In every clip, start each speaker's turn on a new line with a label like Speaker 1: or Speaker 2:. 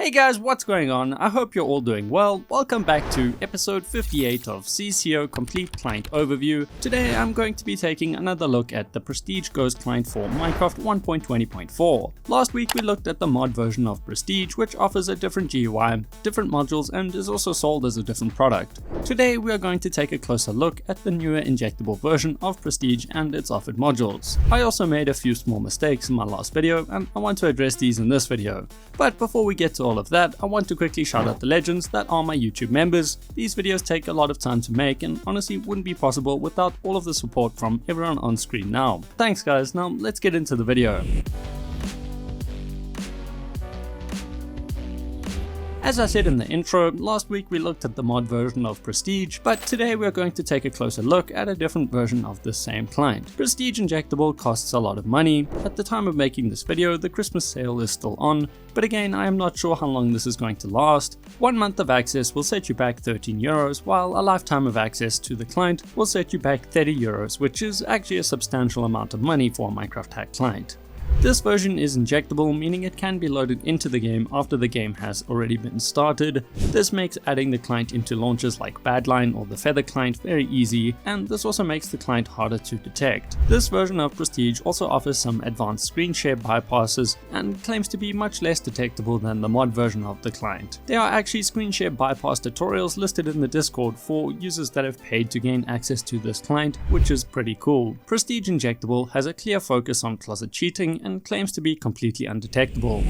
Speaker 1: Hey guys, what's going on? I hope you're all doing well. Welcome back to episode 58 of CCO Complete Client Overview. Today I'm going to be taking another look at the Prestige Ghost client for Minecraft 1.20.4. Last week we looked at the mod version of Prestige, which offers a different GUI, different modules, and is also sold as a different product. Today we are going to take a closer look at the newer Injectable version of Prestige and its offered modules. I also made a few small mistakes in my last video and I want to address these in this video. But before we get to all of that, I want to quickly shout out the legends that are my YouTube members. These videos take a lot of time to make and honestly wouldn't be possible without all of the support from everyone on screen now. Thanks guys, now let's get into the video. As I said in the intro, last week we looked at the mod version of Prestige, but today we're going to take a closer look at a different version of the same client. Prestige Injectable costs a lot of money. At the time of making this video, the Christmas sale is still on, but again I am not sure how long this is going to last. 1 month of access will set you back €13, while a lifetime of access to the client will set you back €30, which is actually a substantial amount of money for a Minecraft hack client. This version is injectable, meaning it can be loaded into the game after the game has already been started. This makes adding the client into launchers like Badline or the Feather client very easy, and this also makes the client harder to detect. This version of Prestige also offers some advanced screen share bypasses and claims to be much less detectable than the mod version of the client. There are actually screen share bypass tutorials listed in the Discord for users that have paid to gain access to this client, which is pretty cool. Prestige Injectable has a clear focus on closet cheating and claims to be completely undetectable.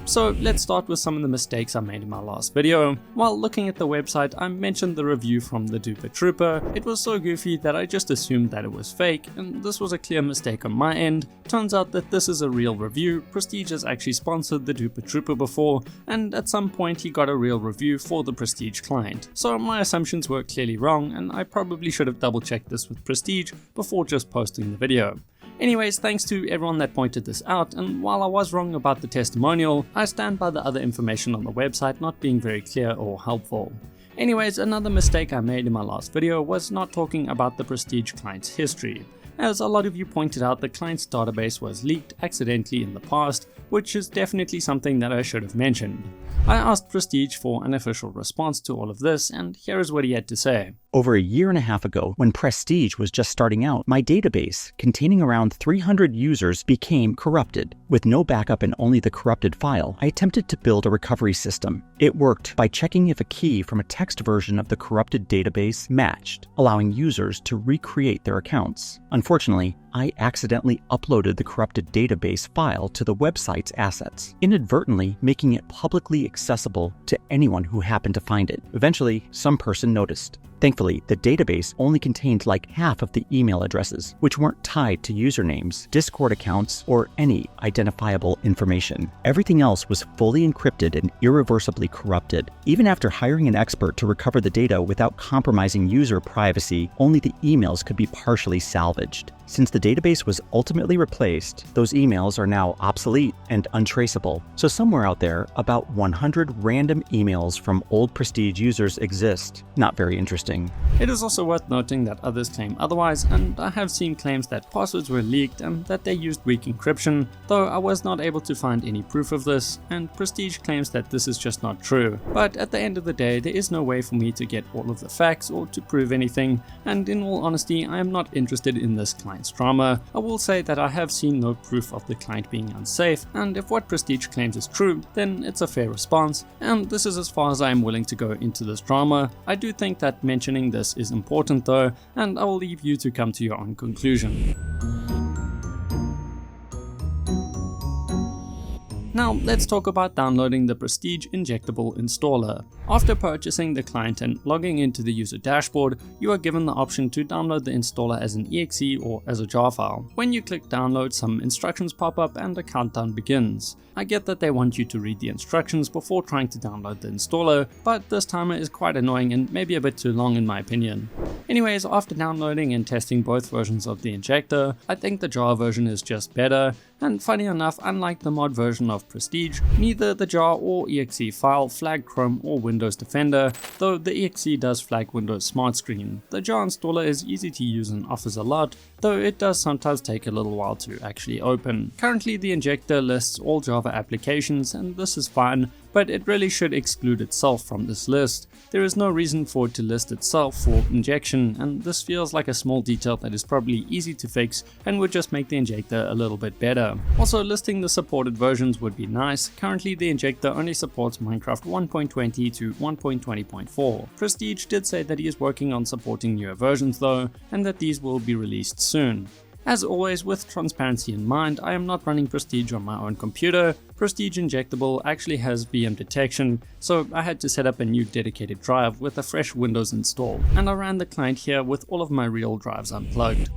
Speaker 1: So let's start with some of the mistakes I made in my last video. While looking at the website, I mentioned the review from the Duper Trooper. It was so goofy that I just assumed that it was fake, and this was a clear mistake on my end. Turns out that this is a real review. Prestige has actually sponsored the Duper Trooper before, and at some point he got a real review for the Prestige client. So my assumptions were clearly wrong, and I probably should have double checked this with Prestige before just posting the video. Anyways, thanks to everyone that pointed this out, and while I was wrong about the testimonial, I stand by the other information on the website not being very clear or helpful. Anyways, another mistake I made in my last video was not talking about the Prestige client's history. As a lot of you pointed out, the client's database was leaked accidentally in the past, which is definitely something that I should have mentioned. I asked Prestige for an official response to all of this, and here is what he had to say.
Speaker 2: Over a year and a half ago, when Prestige was just starting out, my database, containing around 300 users, became corrupted. With no backup and only the corrupted file, I attempted to build a recovery system. It worked by checking if a key from a text version of the corrupted database matched, allowing users to recreate their accounts. Unfortunately, I accidentally uploaded the corrupted database file to the website's assets, inadvertently making it publicly accessible to anyone who happened to find it. Eventually, some person noticed. Thankfully, the database only contained like half of the email addresses, which weren't tied to usernames, Discord accounts, or any identifiable information. Everything else was fully encrypted and irreversibly corrupted. Even after hiring an expert to recover the data without compromising user privacy, only the emails could be partially salvaged. Since the database was ultimately replaced, those emails are now obsolete and untraceable. So somewhere out there, about 100 random emails from old Prestige users exist. Not very interesting.
Speaker 1: It is also worth noting that others claim otherwise, and I have seen claims that passwords were leaked and that they used weak encryption, though I was not able to find any proof of this, and Prestige claims that this is just not true. But at the end of the day, there is no way for me to get all of the facts or to prove anything, and in all honesty, I am not interested in this client's drama. I will say that I have seen no proof of the client being unsafe, and if what Prestige claims is true, then it's a fair response, and this is as far as I am willing to go into this drama. I do think that mentioning this is important though, and I will leave you to come to your own conclusion. Now let's talk about downloading the Prestige Injectable installer. After purchasing the client and logging into the user dashboard, you are given the option to download the installer as an exe or as a jar file. When you click download, some instructions pop up and a countdown begins. I get that they want you to read the instructions before trying to download the installer, but this timer is quite annoying and maybe a bit too long in my opinion. Anyways, after downloading and testing both versions of the injector, I think the jar version is just better, and funny enough, unlike the mod version of Prestige, neither the jar or exe file flag Chrome or Windows Windows Defender, though the exe does flag Windows Smart Screen. The jar installer is easy to use and offers a lot, though it does sometimes take a little while to actually open. Currently the injector lists all Java applications, and this is fine, but it really should exclude itself from this list. There is no reason for it to list itself for injection, and this feels like a small detail that is probably easy to fix and would just make the injector a little bit better. Also, listing the supported versions would be nice. Currently the injector only supports Minecraft 1.20 to 1.20.4. Prestige did say that he is working on supporting newer versions though, and that these will be released soon. As always, with transparency in mind, I am not running Prestige on my own computer. Prestige Injectable actually has VM detection, so I had to set up a new dedicated drive with a fresh Windows install, and I ran the client here with all of my real drives unplugged.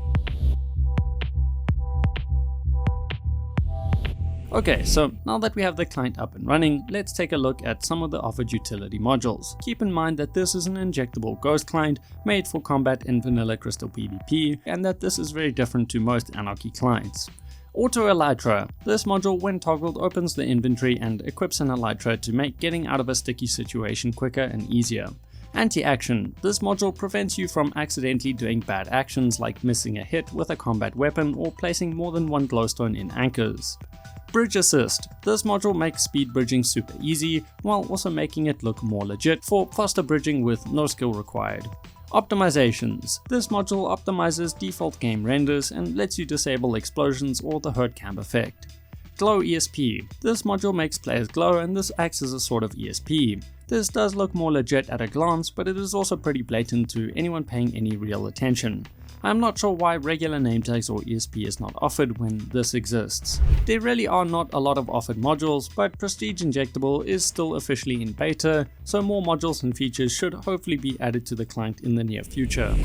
Speaker 1: Okay, so now that we have the client up and running, let's take a look at some of the offered utility modules. Keep in mind that this is an Injectable Ghost client made for combat in vanilla Crystal PvP, and that this is very different to most Anarchy clients. Auto Elytra. This module, when toggled, opens the inventory and equips an Elytra to make getting out of a sticky situation quicker and easier. Anti-action. This module prevents you from accidentally doing bad actions like missing a hit with a combat weapon or placing more than one glowstone in anchors. Bridge Assist. This module makes speed bridging super easy, while also making it look more legit for faster bridging with no skill required. Optimizations. This module optimizes default game renders and lets you disable explosions or the hurt cam effect. Glow ESP. This module makes players glow, and this acts as a sort of ESP. This does look more legit at a glance, but it is also pretty blatant to anyone paying any real attention. I am not sure why regular name tags or ESP is not offered when this exists. There really are not a lot of offered modules, but Prestige Injectable is still officially in beta, so more modules and features should hopefully be added to the client in the near future.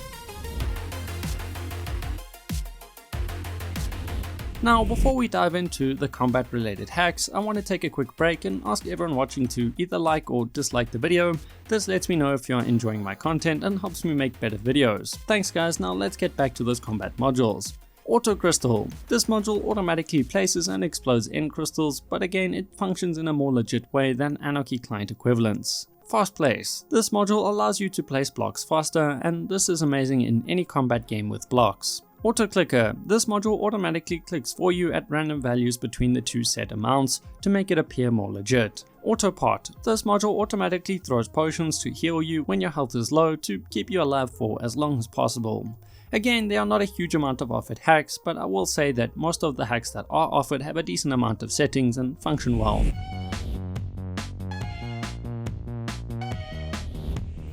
Speaker 1: Now, before we dive into the combat related hacks, I want to take a quick break and ask everyone watching to either like or dislike the video. This lets me know if you're enjoying my content and helps me make better videos. Thanks guys, now let's get back to those combat modules. Auto Crystal. This module automatically places and explodes end crystals, but again it functions in a more legit way than Anarchy client equivalents. Fast Place. This module allows you to place blocks faster, and this is amazing in any combat game with blocks. Auto Clicker. This module automatically clicks for you at random values between the two set amounts to make it appear more legit. Auto Pot. This module automatically throws potions to heal you when your health is low to keep you alive for as long as possible. Again, there are not a huge amount of offered hacks, but I will say that most of the hacks that are offered have a decent amount of settings and function well.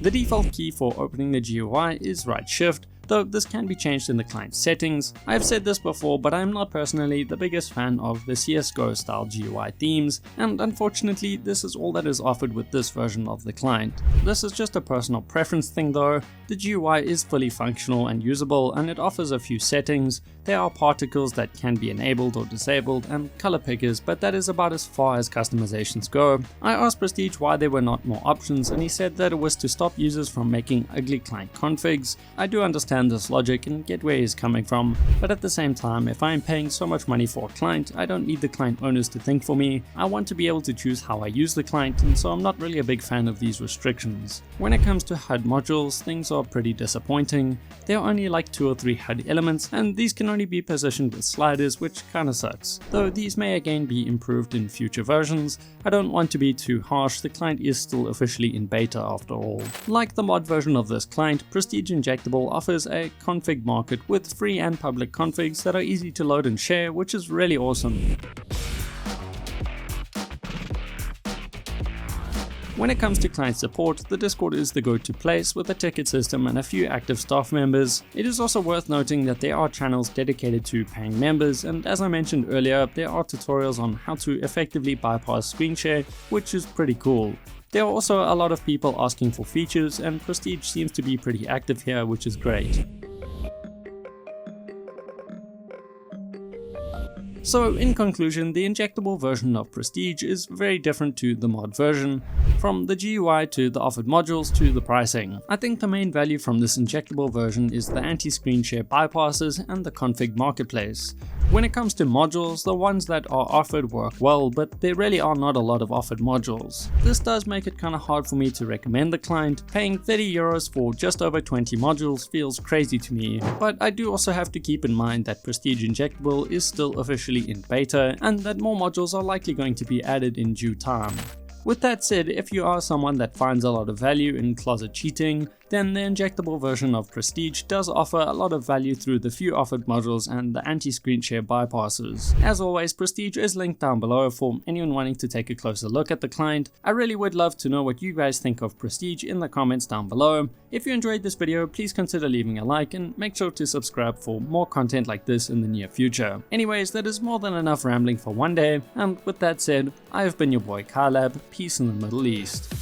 Speaker 1: The default key for opening the GUI is right shift, though this can be changed in the client settings. I have said this before, but I am not personally the biggest fan of the CSGO style GUI themes, and unfortunately this is all that is offered with this version of the client. This is just a personal preference thing though. The GUI is fully functional and usable, and it offers a few settings. There are particles that can be enabled or disabled and color pickers, but that is about as far as customizations go. I asked Prestige why there were not more options, and he said that it was to stop users from making ugly client configs. I do understand this logic and get where he's coming from, but at the same time, if I am paying so much money for a client, I don't need the client owners to think for me. I want to be able to choose how I use the client, and so I'm not really a big fan of these restrictions. When it comes to HUD modules, things are pretty disappointing. There are only like 2 or 3 HUD elements, and these can only be positioned with sliders, which kinda sucks. Though these may again be improved in future versions, I don't want to be too harsh, the client is still officially in beta after all. Like the mod version of this client, Prestige Injectable offers a config market with free and public configs that are easy to load and share, which is really awesome. When it comes to client support, the Discord is the go-to place with a ticket system and a few active staff members. It is also worth noting that there are channels dedicated to paying members, and as I mentioned earlier, there are tutorials on how to effectively bypass screen share, which is pretty cool. There are also a lot of people asking for features, and Prestige seems to be pretty active here, which is great. So in conclusion, the injectable version of Prestige is very different to the mod version, from the GUI to the offered modules to the pricing. I think the main value from this injectable version is the anti-screen share bypasses and the config marketplace. When it comes to modules, the ones that are offered work well, but there really are not a lot of offered modules. This does make it kind of hard for me to recommend the client. Paying 30 euros for just over 20 modules feels crazy to me, but I do also have to keep in mind that Prestige Injectable is still officially in beta and that more modules are likely going to be added in due time. With that said, if you are someone that finds a lot of value in closet cheating, then the injectable version of Prestige does offer a lot of value through the few offered modules and the anti-screen share bypasses. As always, Prestige is linked down below for anyone wanting to take a closer look at the client. I really would love to know what you guys think of Prestige in the comments down below. If you enjoyed this video, please consider leaving a like and make sure to subscribe for more content like this in the near future. Anyways, that is more than enough rambling for one day, and with that said, I have been your boy KiLAB, peace in the Middle East.